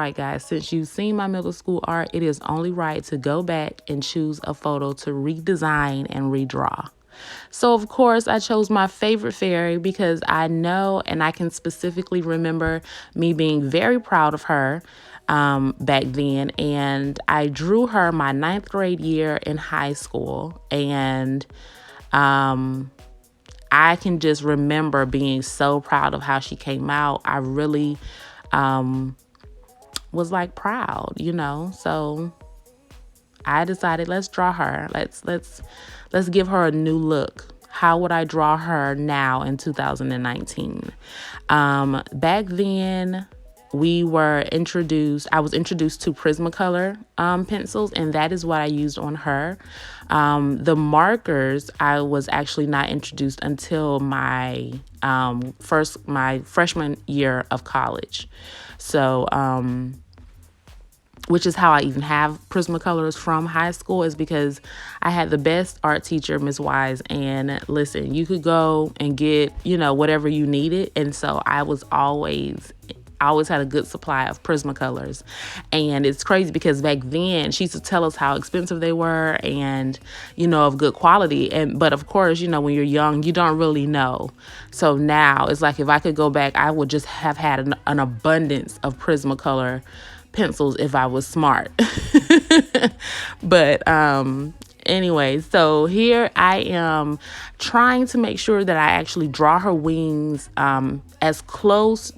right, guys, since you've seen my middle school art, it is only right to go back and choose a photo to redesign and redraw. So, of course, I chose my favorite fairy because I know and I can specifically remember me being very proud of her back then. And I drew her my 9th grade year in high school. And I can just remember being so proud of how she came out. I really was like proud, So I decided, let's draw her. Let's give her a new look. How would I draw her now in 2019? Back then, I was introduced to Prismacolor pencils, and that is what I used on her. The markers, I was actually not introduced until my freshman year of college. So, which is how I even have Prismacolors from high school, is because I had the best art teacher, Miss Wise. And listen, you could go and get, whatever you needed. And so I always had a good supply of Prismacolors. And it's crazy because back then she used to tell us how expensive they were and, of good quality. But of course, when you're young, you don't really know. So now it's like, if I could go back, I would just have had an abundance of Prismacolor pencils if I was smart. But anyway, so here I am trying to make sure that I actually draw her wings as close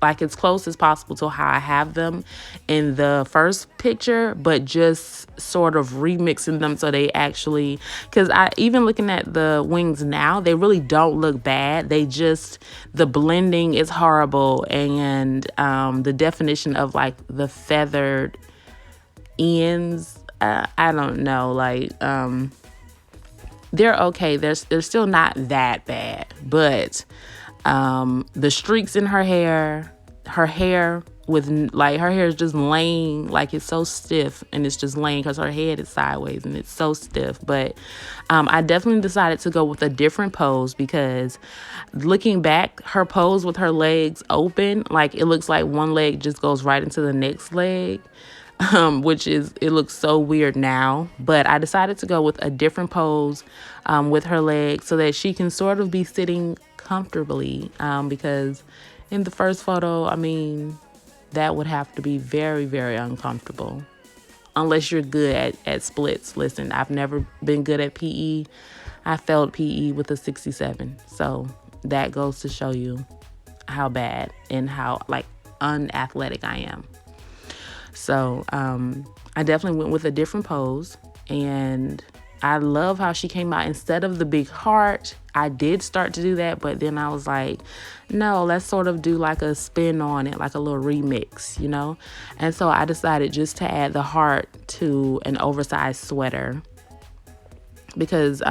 as possible to how I have them in the first picture, but just sort of remixing them so they actually, because even looking at the wings now, they really don't look bad. The blending is horrible, and the definition of like the feathered ends, I don't know, they're okay. They're still not that bad, but the streaks in her hair her hair is just laying, like it's so stiff, and it's just laying because her head is sideways and it's so stiff. But I definitely decided to go with a different pose, because looking back, her pose with her legs open, like it looks like one leg just goes right into the next leg. It looks so weird now, but I decided to go with a different pose with her legs so that she can sort of be sitting comfortably, because in the first photo, that would have to be very, very uncomfortable unless you're good at splits. Listen, I've never been good at PE. I failed PE with a 67. So that goes to show you how bad and how unathletic I am. So I definitely went with a different pose, and I love how she came out. Instead of the big heart, I did start to do that, but then I was like, no, let's sort of do like a spin on it, like a little remix, And so I decided just to add the heart to an oversized sweater, because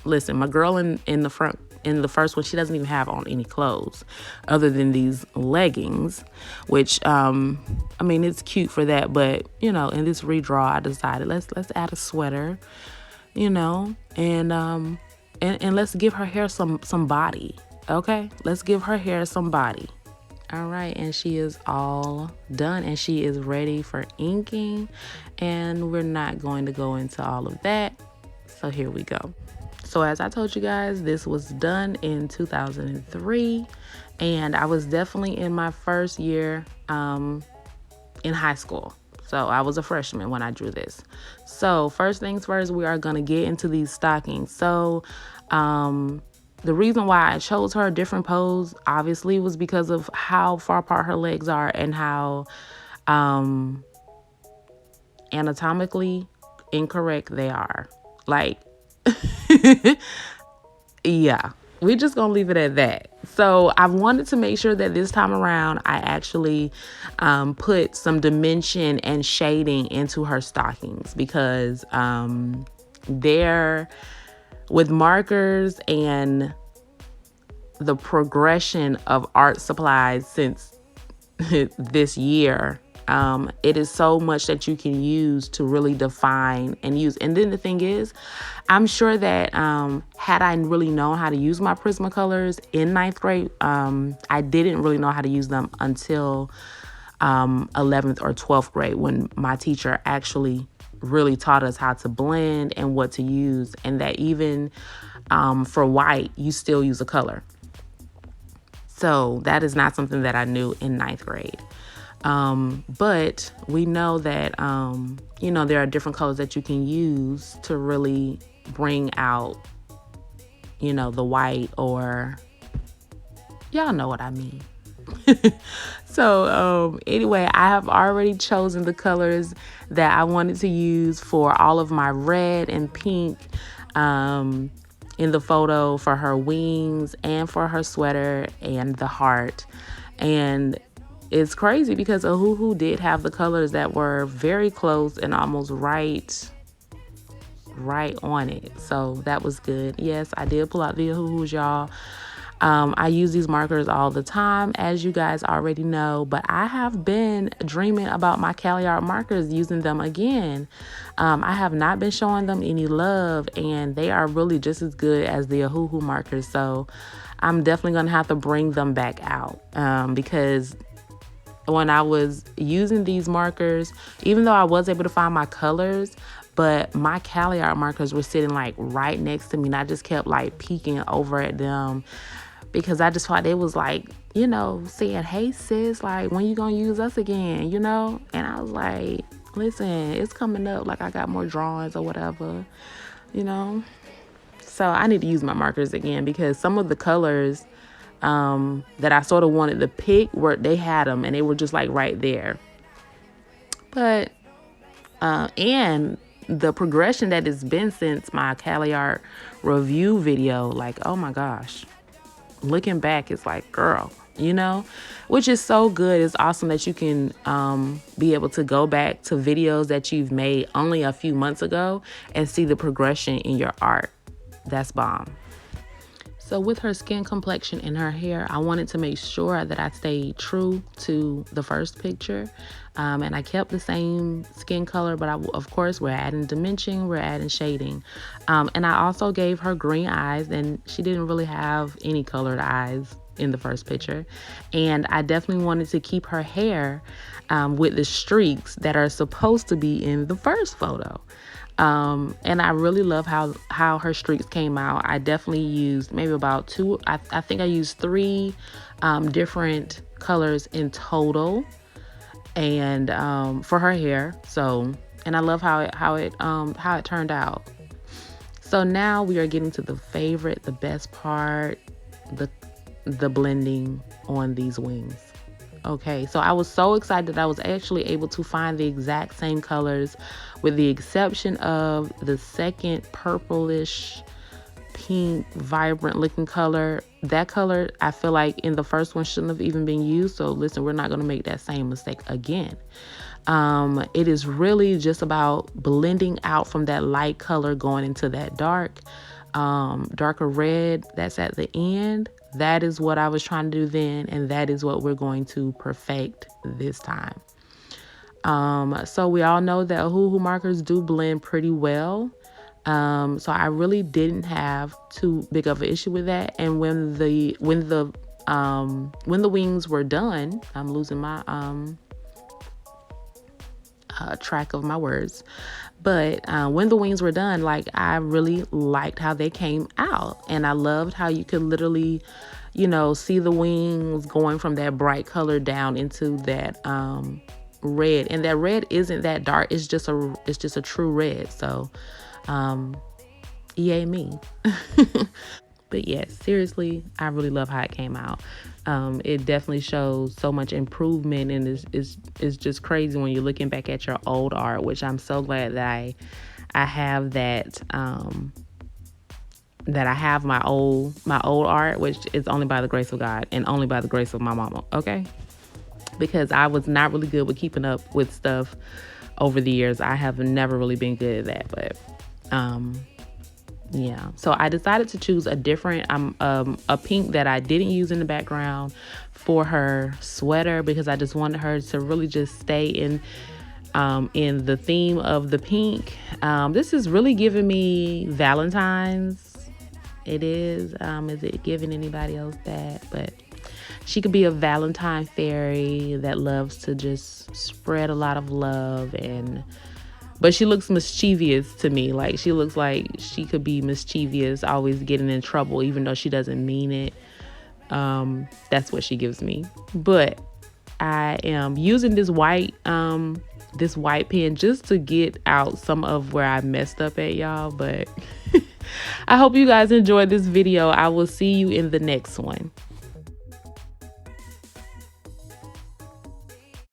listen, my girl in the first one, she doesn't even have on any clothes other than these leggings, which it's cute for that, but in this redraw, I decided let's add a sweater, and let's give her hair some body. Okay, let's give her hair some body. All right, and she is all done, and she is ready for inking, and we're not going to go into all of that. So here we go. So as I told you guys, this was done in 2003, and I was definitely in my first year in high school. So I was a freshman when I drew this. So first things first, we are going to get into these stockings. So the reason why I chose her a different pose, obviously, was because of how far apart her legs are and how anatomically incorrect they are. Yeah, we're just gonna leave it at that. So I wanted to make sure that this time around I actually put some dimension and shading into her stockings, because they're with markers and the progression of art supplies since this year. It is so much that you can use to really define and use. And then the thing is, I'm sure that had I really known how to use my Prismacolors in 9th grade, I didn't really know how to use them until 11th or 12th grade, when my teacher actually really taught us how to blend and what to use, and that even for white, you still use a color. So that is not something that I knew in 9th grade. But we know that, there are different colors that you can use to really bring out, the white, or y'all know what I mean. So anyway, I have already chosen the colors that I wanted to use for all of my red and pink in the photo, for her wings and for her sweater and the heart. And it's crazy because Ohuhu did have the colors that were very close and almost right on it. So that was good. Yes, I did pull out the Ohuhus, y'all. I use these markers all the time, as you guys already know, but I have been dreaming about my Cali Art markers, using them again. I have not been showing them any love, and they are really just as good as the Ohuhu markers. So I'm definitely going to have to bring them back out, because when I was using these markers, even though I was able to find my colors, but my Cali Art markers were sitting like right next to me, and I just kept like peeking over at them, because I just thought they was like, saying, "Hey sis, like, when you gonna use us again?" And I was like, listen, it's coming up, like I got more drawings or whatever, So I need to use my markers again, because some of the colors that I sort of wanted to pick, they had them and they were just like right there. But and the progression that it's been since my Cali Art review video, like, oh my gosh, looking back, it's like, girl, which is so good. It's awesome that you can be able to go back to videos that you've made only a few months ago and see the progression in your art. That's bomb. So with her skin complexion and her hair, I wanted to make sure that I stayed true to the first picture. And I kept the same skin color, but of course, we're adding dimension, we're adding shading. And I also gave her green eyes, and she didn't really have any colored eyes in the first picture. And I definitely wanted to keep her hair with the streaks that are supposed to be in the first photo. And I really love how her streaks came out. I definitely used maybe about I think I used 3 different colors in total, and for her hair. So, and I love how it turned out. So now we are getting to the best part, the blending on these wings. Okay, so I was so excited that I was actually able to find the exact same colors, with the exception of the second purplish pink vibrant looking color. That color, I feel like in the first one shouldn't have even been used. So listen, we're not going to make that same mistake again. It is really just about blending out from that light color going into that darker red that's at the end. That is what I was trying to do then, and that is what we're going to perfect this time. So we all know that Ohuhu markers do blend pretty well. So I really didn't have too big of an issue with that. And when the wings were done, I'm losing my track of my words. But when the wings were done, like, I really liked how they came out, and I loved how you could literally, see the wings going from that bright color down into that red, and that red isn't that dark. It's just a true red. So, yay me. But yes, seriously, I really love how it came out. It definitely shows so much improvement, and it's just crazy when you're looking back at your old art, which I'm so glad that I have that I have my old art, which is only by the grace of God and only by the grace of my mama. Okay, because I was not really good with keeping up with stuff over the years. I have never really been good at that, but yeah, so I decided to choose a different a pink that I didn't use in the background for her sweater, because I just wanted her to really just stay in the theme of the pink. This is really giving me Valentine's. It is. Is it giving anybody else that? But She could be a Valentine fairy that loves to just spread a lot of love, but she looks mischievous to me. Like, she looks like she could be mischievous, always getting in trouble, even though she doesn't mean it. That's what she gives me. But I am using this white pen just to get out some of where I messed up at, y'all. But I hope you guys enjoyed this video. I will see you in the next one.